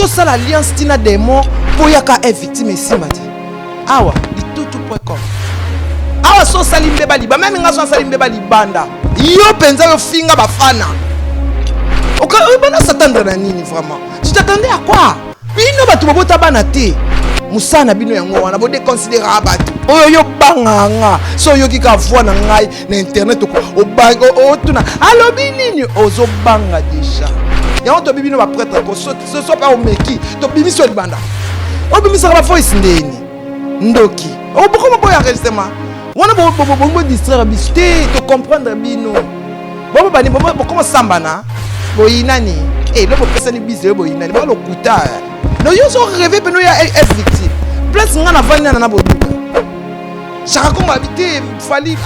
ça l'alliance tina démon pour yaka est victime et simati awa litutu.com awa so salimbe baliba même nga so salimbe balibanda yo penza yo finga bafana oka bana s'attendre na nini vraiment tu t'attendais à quoi bino batu bobota bana te musana bino yango wana bo déconsidérer abatu oyo yo banganga so yo kika voix na ngai na internet o banga o tuna alobi nini ozo banga déjà yango to bibino ba prêtre ko so pas o meki to bimiso libanda o bimiso ba voice ndeni ndoki o boko boya enregistrement wana bo distraire bisté to comprendre bino bo bani bo comment sambana bo inani lo bo pesani bizé bo inani bo lo kuta no yo so rêver peno ya est victime place ngana vanya na bo chaka ko habiter fali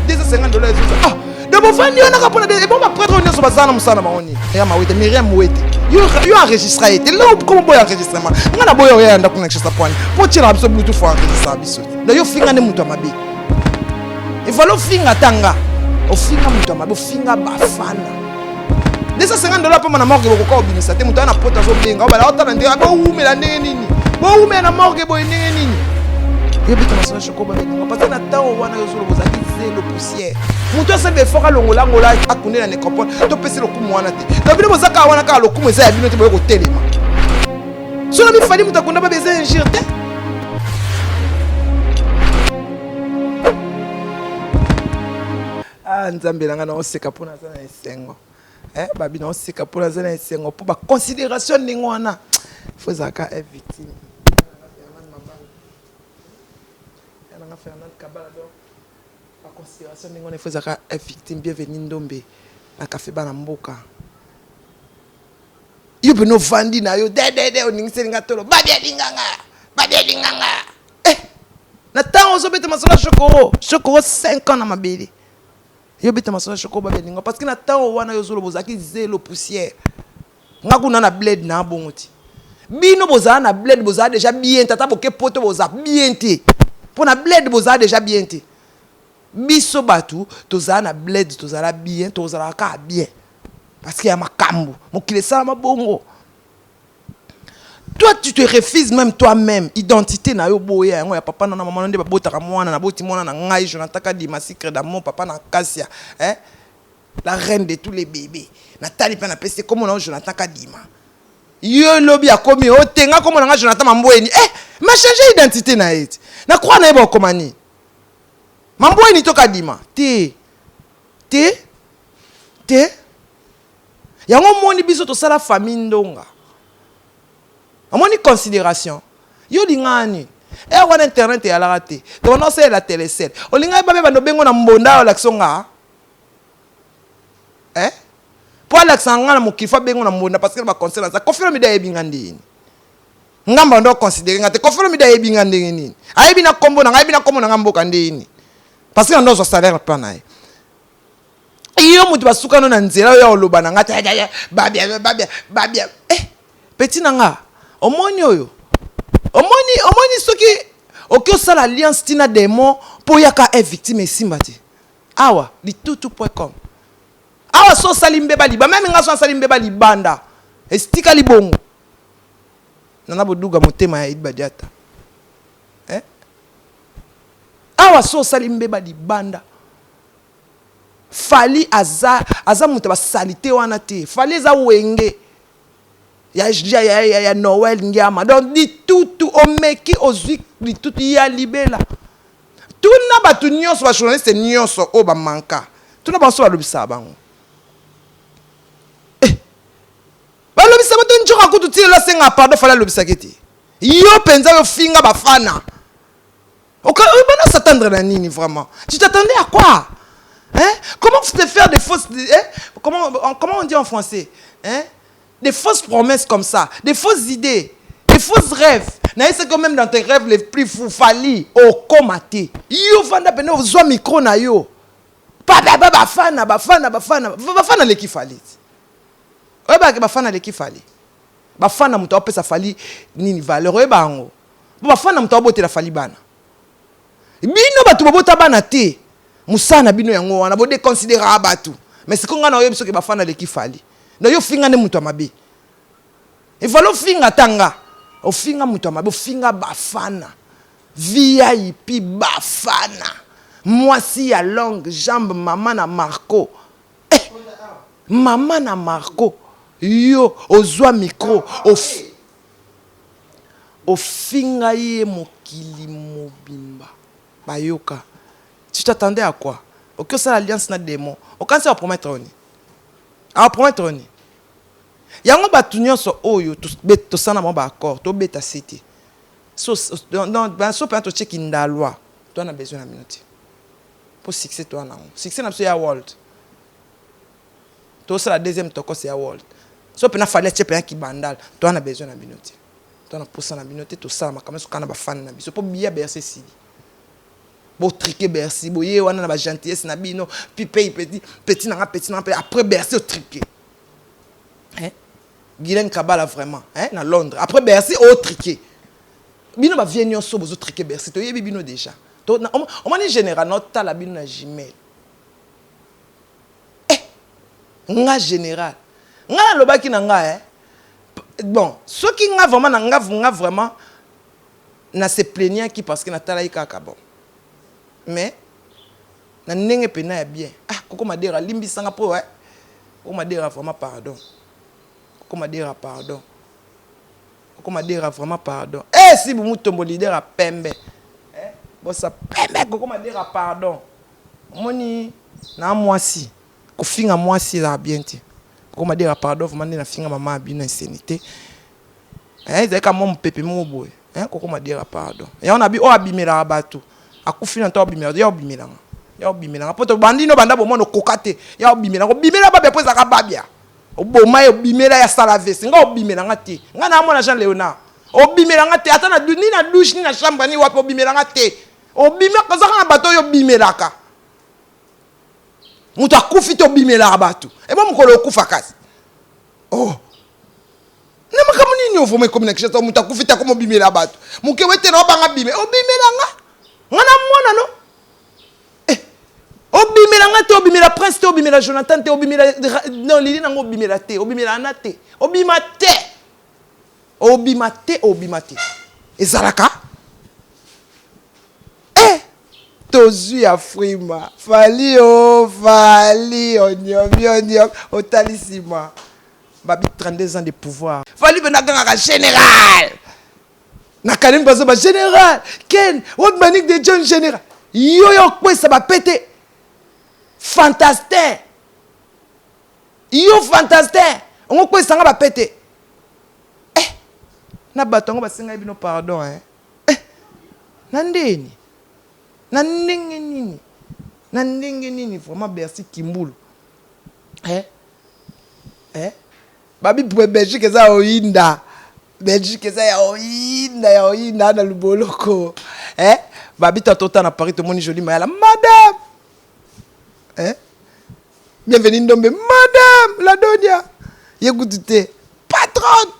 $250 ah de bo vandi on a kapona de bo ba prêtre on so bazana musana maoni ya mawete Myriam wete yo enregistré et là comment boya enregistrement ngana boya ya nda kuna kishisa point po tira abso bluetooth fo enregistrer biso no yo finga ne mutu amabe il faut finga tanga o finga mutu amabe o finga bafana $250 pour mon morgue ko ko binisa te mutu ana pota zo benga ba la otana ndira bo umela nini bo umela morgue bo nini yo bito na soko ba benga parce que na tawo wana yo solo bozaki zelo poussière mutu asa be foka longola ngola akune na nekopon to pese lokumu wana te to bino bozaka wana ka lokumu eza ya bino te boyo ko telema so na mi fali mutu akunda ba beze ingir te nzambe nanga na oseka pona za na esengo babi na oseka pona za na esengo po ba considération ningo wana faut zaka est victime nanga Fernand Kabala do ba considération ningo na faut zaka est victime bienvenue ndombe na café bana mboka yo beno vandi na yo de oningise linga tolo babia linganga na temps ozo beta masala chokoro 5 ans na mabeli yo beta masala choko ba beninga parce que na temps wana yo zolo bozaki zelo poussière ngakuna na bled na bongoti bino bozana na bled bozana déjà bien tata boke poto boza bien te pour na bled bozana déjà bien te biso batu tozana na bled tozala bien tozala ka bien parce qu'il y a makambo mokile sala mabongo. Toi tu te refuses même toi-même identité na yo boya yango ya papa na maman nde babotaka mwana na boti mwana na ngai Jonathan Kadima secret d'amour papa na Kassia la reine de tous les bébés Nathalie pa na peste comme on Jonathan Kadima yo lobi akomi otenga comme on Jonathan Mambweni m'a changé identité na yeti na croix na yeba komani Mambweni to Kadima te yango moni biso to sala famille ndonga amoni considération yo lingani wana internet ya la raté donc non c'est la télécell o linga ba bando bengo na mbonda o laksonga pour laksanga na mokifa bengo na mbonda parce que ba conseil ça confirme da yebinga ndini ngamba ndo considérer ngate confirme da yebinga ndini nini ayebi na kombo na ngayebi na kombo na ngamboka ndini parce que ndo zo salaire pa na iyo mutu basuka no na nzela yo oloba na ngate babia petit nanga omoni soki okyo sala alliance tina démon pour yaka est victime et simbati awa litutu.com awa so salimbe baliba même nga so salimbe balibanda estika libongo nana boduga motema ya Idba Diata awa so salimbe balibanda fali aza mutu ba salite wana te fali za wenge ya Noël Ndiama donc dit tout au meki ozwi dit tout ya libela tout na batu nyonso ba journaliste nyonso o ba manka tout na ba so ba lobisa bango ba lobisa ba to njoka kutu tile la senga pardon fala lobisa kiti yo penza yo finga bafana oka bana s'attendre na nini vraiment tu t'attendais à quoi comment te faire des fausses comment on dit en français des fausses promesses comme ça, des fausses idées, des fausses rêves. C'est que même dans tes rêves les plus fous, fali, au komate. Yo vanda pene ozo micro na yo. Bafana le kifali. Bafana le kifali. Bafana muto opesa fali nini valeur bango. Bafana muto obote la fali bana. Bino batu bobota bana te. Musana bino yango wana bo déconsidérer batu. Mais c'est qu'on a na yo biso ke bafana le kifali. No yo finga ne mutu amabe. Il faut le finga tanga. Au finga mutama, au finga bafana. VIP bafana. Moi si à longue jambe maman na Marco. Maman na Marco. Yo ozwa micro au finga ye mokili mobimba. Bayoka. Tu t'attendais à quoi? Aucun ça l'alliance na démon. Aucun ça va promettre on. A promettre on. Yango batu nyonso oyo to sana mo ba accord to beta cité. So non so peut check in la loi. Toi na besoin na minute. Pour succès toi na. Succès na so ya world. To ça la deuxième toko c'est ya world. So peut na fallait check un qui bandal. Toi na besoin na minute. Toi na pour ça na minute to ça ma comme so kana ba fan na biso pour bien bercer si. Bo triquer Bercy, bo ye wana na ba gentillesse na bino, puis petit na après Bercy au triquer. Hein? Guylaine Kabala vraiment, hein, na Londres. Après Bercy au triquer. Bino ba vie nyonso bozo triquer Bercy, to yebi bino déjà. To on mani général nota la bino na Gmail. Nga général. Nga lobaki na nga bon, ceux qui nga vraiment na se plaignant qui parce que na tala ikaka bon. Mais na ndenge pena ya bien. Ah, koko madera limbi sanga po koko madera vraiment pardon. Koko madera pardon. Koko madera vraiment pardon. Si vous mutombo leader a pembe. Bon ça pembe koko madera pardon. Moni na mwasi. Ko finga mwasi la bien ti. Koko madera pardon vraiment na finga mama bino insanité. Zaka mon pepe mo boy. Koko madera pardon. Ya on a bi o abimela batu. Akufina to bimela ya obimela ya obimela poto bandino banda bo mono kokate ya obimela ko bimela ba bepo za ka babia oboma ya obimela ya sala veste nga obimela ngati nga na mona Jean Léonard obimela ngati ata na ni na douche ni na chambre ni wapo obimela ngati obimela kaza kana bato yo bimela ka muta kufi to bimela bato e ba mukolo kufa kasi na makamuni ni ofome communication to muta kufi ta ko bimela bato muke wete na banga bime obimela nga ngana mwana no obimela ngate obimela prince te obimela Jonathan te obimela non lili nango obimela te obimela anate obimate ezalaka tozu ya frima fali onion otalisima babi 32 ans de pouvoir fali benaganga général na kalim bazo ba général Ken what manique de John général yo quoi ça va péter fantastique on quoi ça va péter na batongo ba singa bino pardon na ndenge nini vraiment Bercy Kimbulu babi pour Belgique ça oinda Belgique ça ya oinda na luboloko babi tatota na Paris to moni joli mayala madame bienvenue ndombe madame la donia yekutute patron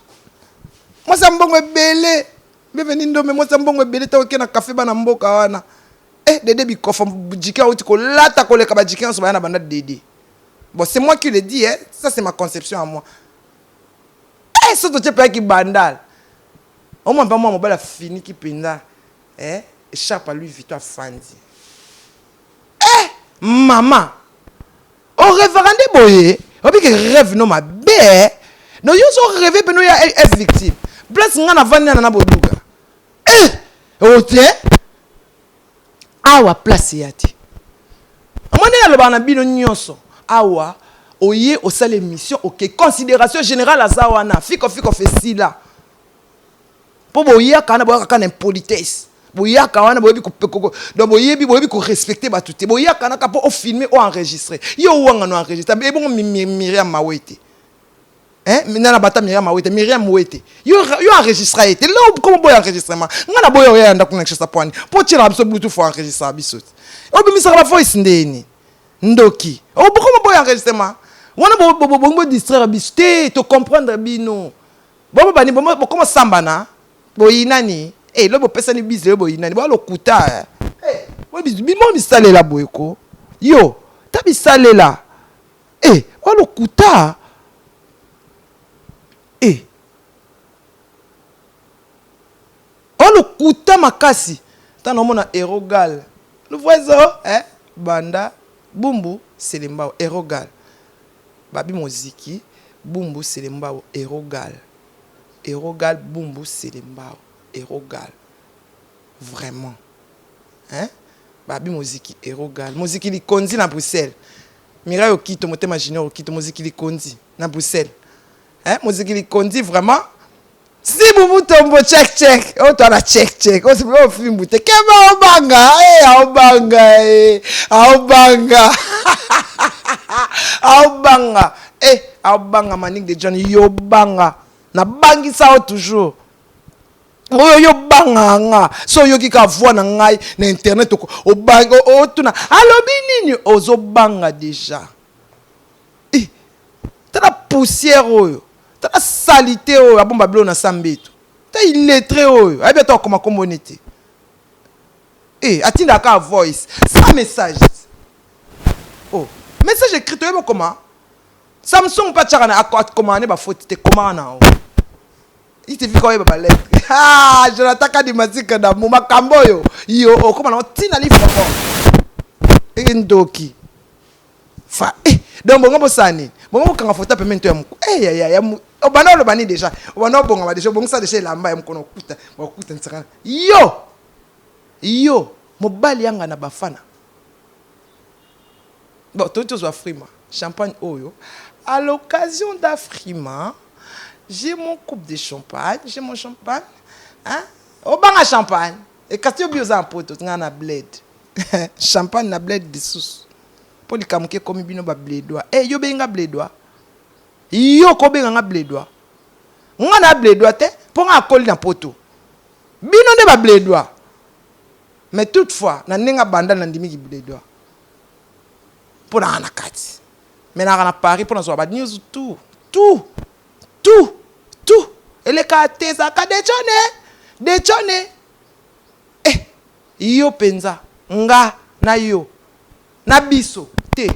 moi ça mbongo ebele bienvenue ndombe moi ça mbongo ebele ta okena café bana mboka wana dede bikofa jika uti ko lata ko leka ba jika so bana banda dede bon c'est moi qui le dis ça c'est ma conception à moi. Ça te fait qui bandal. Au moins pas moi mobile fini qui pinda. Échappe à lui Victor Fandi. Maman. Au révérendé boye. On dit que rêve non ma bé. No yo so rêver pe no ya est victime. Place ngana vandi na boduga. Ote. Awa place yati. Amone na loba na bino nyonso. Awa oye au sale émission OK considération générale à zawana fiko fait là pour boya kana boya kana impolitesse boya kana boya ko donc boya ko respecter ba tout boya kana ka pour filmer ou enregistrer yo wanga no enregistrer et bon Myriam Mawete mina bata Myriam Mawete yo enregistrer été là comment boya enregistrement ngana boya ya nda kuna kshasa point pour tirer absolu bluetooth faut enregistrer bisot obimisa ba voice ndeni ndoki comment boya enregistrement wana bo distraire bisté to comprendre bino bo bani bo comment sambana bo inani lo bo pesa ni bizle bo inani bo lokuta bo bimo bisalela boyeko yo ta bisalela bo lokuta lokuta makasi tant nomona erogal le voisin banda bumbu selembao erogal babi moziki bumbu selembao erogal bumbu selembao erogal vraiment babi moziki erogal moziki likonzi na Bruxelles Mira Okito motema junior Okito moziki likonzi na Bruxelles moziki likonzi vraiment si bubu tombo check o to na check o si o fimbu te kema obanga manik de John yo banga na bangi sao toujours yo banga nga so yo kika voix na ngai na internet o banga o tuna alobi nini ozo banga déjà tala poussière oyo tala salité oyo abomba bilo na sambeto ta illettré oyo abe to koma komonete atinda ka voice sans message message écrit to comment Samsung pas tchara na commander ba faute te commande il te dit quoi ba lettre Jonathan Kadimasika na makambo yo comment na tina li foko ndoki fa donc bongo bosani bongo kanga photo pe mento ya muko ya obana lo bani déjà obana bongo ba déjà bongo ça déjà lamba ya muko kuta ntsaka yo mobali yanga na bafana bon tout zo afrima champagne oyo à l'occasion d'Afrima, j'ai mon coupe de champagne, j'ai mon champagne, au banga champagne, et quand tu as un pote, tu as un bled, champagne na bled de sous, pour les camouquer comme bino ba bledwa, yo benga bledwa, yo ko benga bledwa, on a bledwa te, pour un col na poto, bino ne ba bledwa, mais toutefois, na nenga banda na ndimi ki bledwa, pour na anakati. Mais là, à Paris, pour nous avoir news, tout. Et les cartes, ça a déchonné. Yo penza, nga, na yo, na biso, te.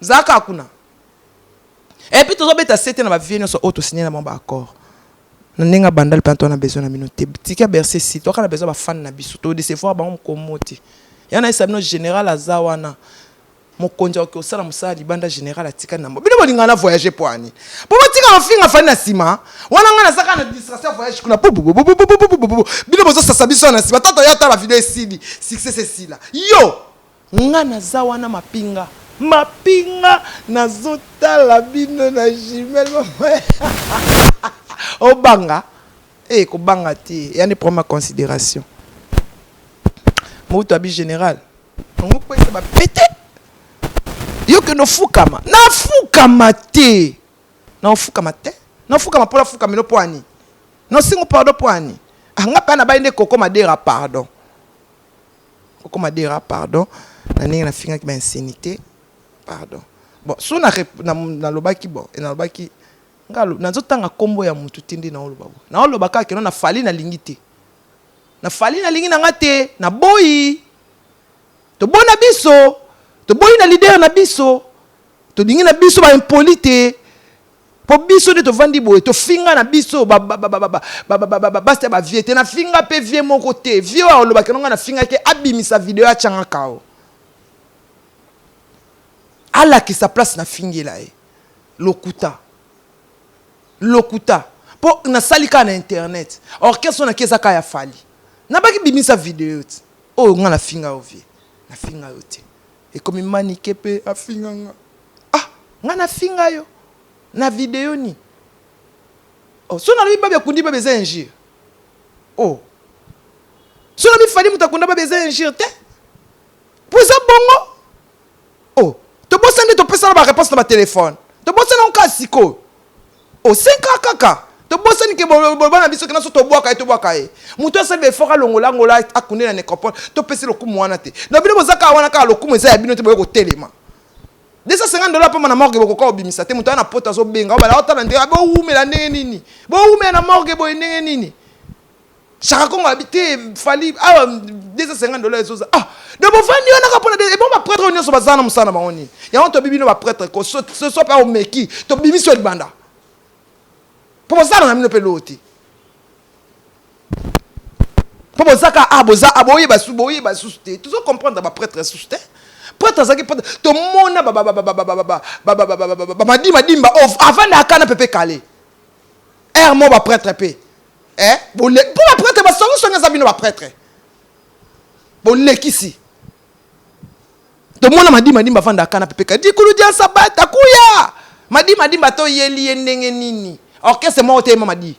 Zaka kuna. Et puis, tout ça, bêta, c'était dans ma vie, nous sommes auto-signés dans mon accord. Nous n'avons pas bandal, on a besoin de minute. Si tu as besoin de si, tu as besoin de fan na biso, tu as besoin de faire un commoté. Il y en a un général à Zawana. Mon conjoint qui au salon ça libanda général atika na bino bolingana voyager poani bo botika mafinga fani na sima wana ngana saka na distraction voyage kuna bino bozo sasa biso na sima tata ya tala video sidi success sila yo ngana za wana mapinga na zotala bino na jimel obanga ko banga ti yani pour ma considération moto abi général on peut se ba péter yo que no fukama na fukama te pola fukama no poani no singo pardon poani anga pa na bainde koko madera pardon na ninga na finga ki ba insanité pardon bon so na lobaki bon na lobaki ngalo na zotanga kombo ya mutu tindi na oloba na oloba ka ke no na fali na lingite na fali na lingi na ngate na boyi to bona biso to boyi na leader na biso to dingi na biso ba impolite po biso de to vandi boye to finga na biso basta ba viete na finga pe vie mon côté vie wa oloba kenonga na finga ke abimisa video ya changa kao ala ki sa place na fingela lokuta po na salika na internet orchestre na keza ka ya fali na baki bimisa video nga na finga ovie na finga yote et comme manique pe afinga nga na finga yo na video ni so na bi babia kundi ba beza injure so na bi fali mutakunda ba beza injure te pour ça bongo to bossa ndi to pesa na ba réponse na ba téléphone to bossa na nka siko 5 kaka to bossa ni ke bana biso kana so to bwaka e muto asa be fora longola akunde na nekopole to pesa lokumu wana te na bino bozaka wana ka lokumu eza ya bino te boye ko telema $250 pa na morgue boko ko bimisa te muto ana pota zo benga bala otala ndenge bo umela ndenge nini bo umela na morgue boye ndenge nini chaka kongo habité fali $250 ezoza de bo fandi wana ka pona de bon ba prêtre onyo so bazana musana maoni ya on to bibino ba prêtre ko so pa o meki to bimiso libanda pour ça on a mis le pelote Pour bozaka aboza aboye basu boye basu te. Tu dois comprendre ba prêtre sous te. Prêtre ça qui prêtre to mona madimba avant la kana pepe calé. Mo ba prêtre pe. Pour la prêtre ba songa zabino ba prêtre. Bon lekisi. To mona madimba avant la kana pepe calé. Di kulu dia sabata kuya. Madimba to yeli ndenge nini. Orchestre mo te madi.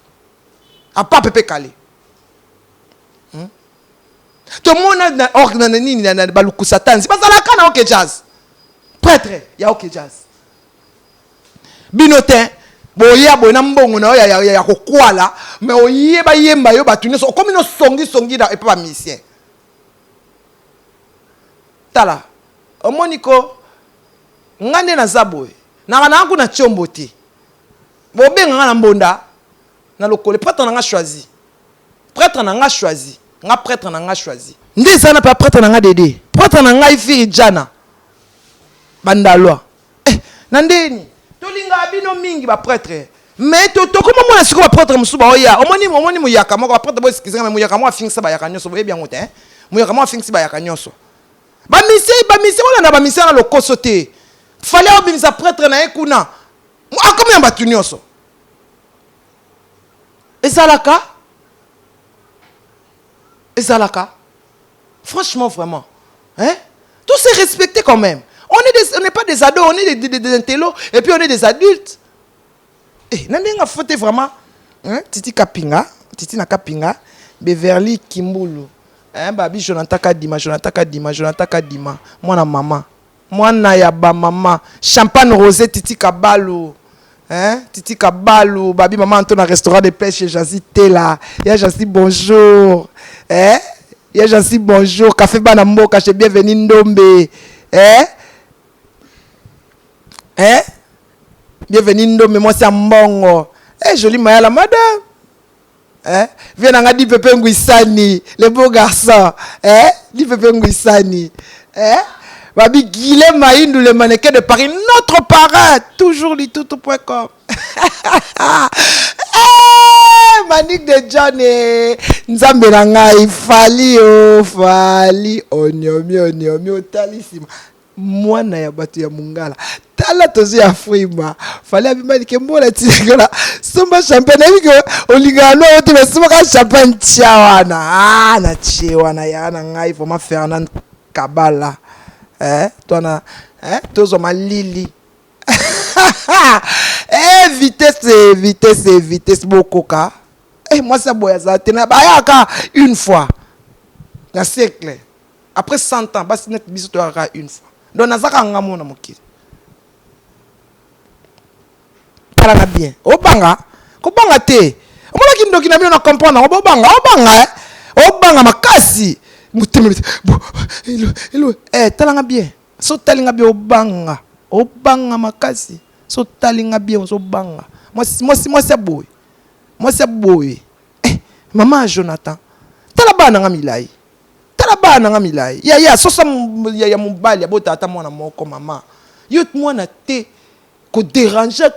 A pas pepe calé. Tout le monde a baluku satan. C'est pas ça la canne ok jazz. Prêtre, il y a ok jazz. Binotin, boya boya mbongo na ya kokwala, mais oye ba yemba yo batuni so comme no songi da et pas musicien. Tala. Omoniko ngande na zaboy. Na ngu na chombote. Bobenga na mbonda na lokole prêtre na nga choisi. Prêtre na nga choisi. Nga prêtre na nga choisi. Ndi sana pa prêtre na nga dede. Prêtre na nga ifi jana. Bandalwa. Nandeni. Tolinga bino mingi ba prêtre. Mais to comment mona siko ba prêtre musuba oya. Omoni mu yaka moko ba prêtre bo sikizanga mu yaka mo afingisa ba yaka nyoso bo bien ngote hein. Mu yaka mo afingisa ba yaka nyoso. Ba mise wala na ba mise na lokoso te. Fallait obimisa prêtre na ekuna. Mo akomi ya batu nyoso. Ezalaka. Ezalaka. Franchement, vraiment. Hein? Tout c'est respecté quand même. On n'est pas des ados, on est des intellos, et puis on est des adultes. Eh, n'a fauté vraiment. Hein? Titi Kapinga, Titi na Kapinga, Beverly Kimbulu. Hein, babi Jonathan Kadima. Moi na maman. Moi na yaba maman. Champagne rosé Titi Kabalu. Hein? Titi Kabalu, babi maman Antoine au restaurant de pêche chez Jazzy Tela. Ya Jazzy bonjour. Hein? Ya Jazzy bonjour. Café Banambo, chez bienvenue Ndombe. Hein? Hein? Bienvenue Ndombe, moi c'est Mbongo. Eh, jolie Maya la madame. Hein? Viens en dit Pepe Nguissani, le beau garçon. Hein? Dit Pepe Nguissani. Hein? Babi Guilhem Maïndou, le mannequin de Paris, notre parrain, toujours litoutou.com. Manik de Johnny, Nzambe nangai, fali onyomi, talissima. Moi na ya batu ya mungala. Tala tozi ya frima. Fali abimani ke mbola tigala. Somba champagne wiko oligano wote mesoma ka champagne chawana. Na chewana ya na ngai foma Fernand Kabala. Toi, tous ma lili. Vitesse, beaucoup. Moi, ça boya ça. Une fois. Dans le siècle. Après 100 ans, basi net biso to une fois. Donc, nazaka ngamo na mokili. Paranga bien. Obanga. Kobanga te. Omona kindoki na bino na comprendre. Obanga makasi. Talanga bien. So talinga bien obanga makasi. So talinga bien so banga. Moi c'est boy. Maman Jonathan. Talaba na milai. Ya so ya mobali ya botata mwana moko mama. Yot mwana te ko déranger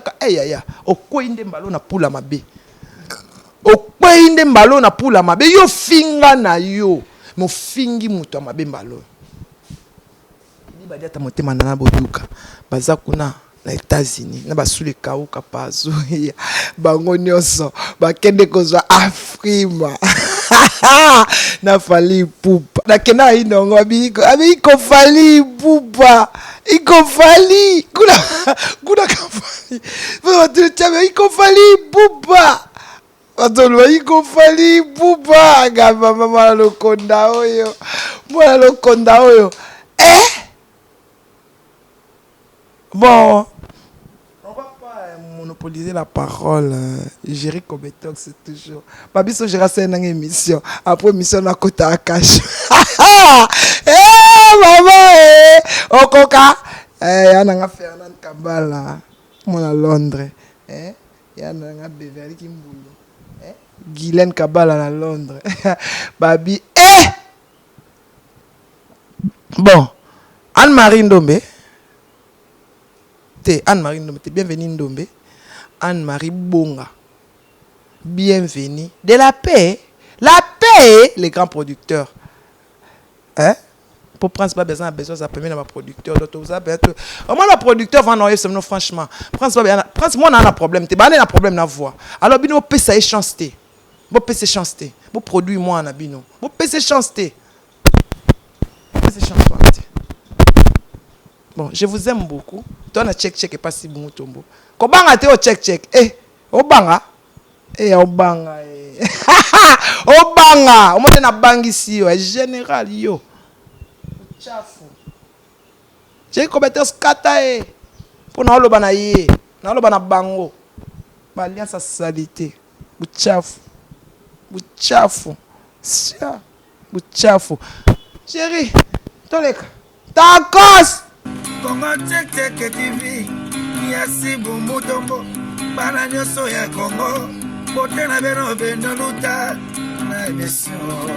ka. Ya. Okoinde mbalo na pula mabe. Okwende mbalo na pula mabe yo finga na yo mo fingi muto mabe mbalo ni badia ta motema na boduka baza kuna na États-Unis na basule kauka pazo bango nyoso bakende kozwa Afrima na fali pupa na kena inongo abiko fali pupa iko fali kuna kafali vous tu iko fali pupa. Atolwa iko fali pupa gamba mama lokonda oyo. Mwana lokonda oyo. Bon, on va pas monopoliser la parole. Gérer comme talk c'est toujours. Babiso gérer c'est une émission. Après émission na kota akash. Maman okoka. Yana nga Fernand Kabala. Mwana Londres. Yana nga Beverly Kimbulu. Guylaine Kabala à Londres. Babi. Bon. Anne-Marie Ndombe. Anne-Marie Ndombe. Bienvenue Ndombe. Anne-Marie Bonga. Bienvenue. De la paix. La paix, les grands producteurs. Hein? Pour prendre pas besoin ça permet à ma producteur d'autres ça au moins le producteur va non c'est franchement prends moi on a un problème tu un problème na voix alors bino peut ça chance té bon peut c'est chance té bon produit moi na bino bon peut c'est chance té bon je vous aime beaucoup toi na check et pas si bon tombo ko banga te o check o banga obanga obanga omone na bangisi yo général yo chafu j'ai commetté skata pour na loba na ye na loba na bango ba alliance salité buchafu chérie toleka tacos Congo check TV Yasi Bumutombo Bana nyoso ya Congo Bote na beno beno luta Na emission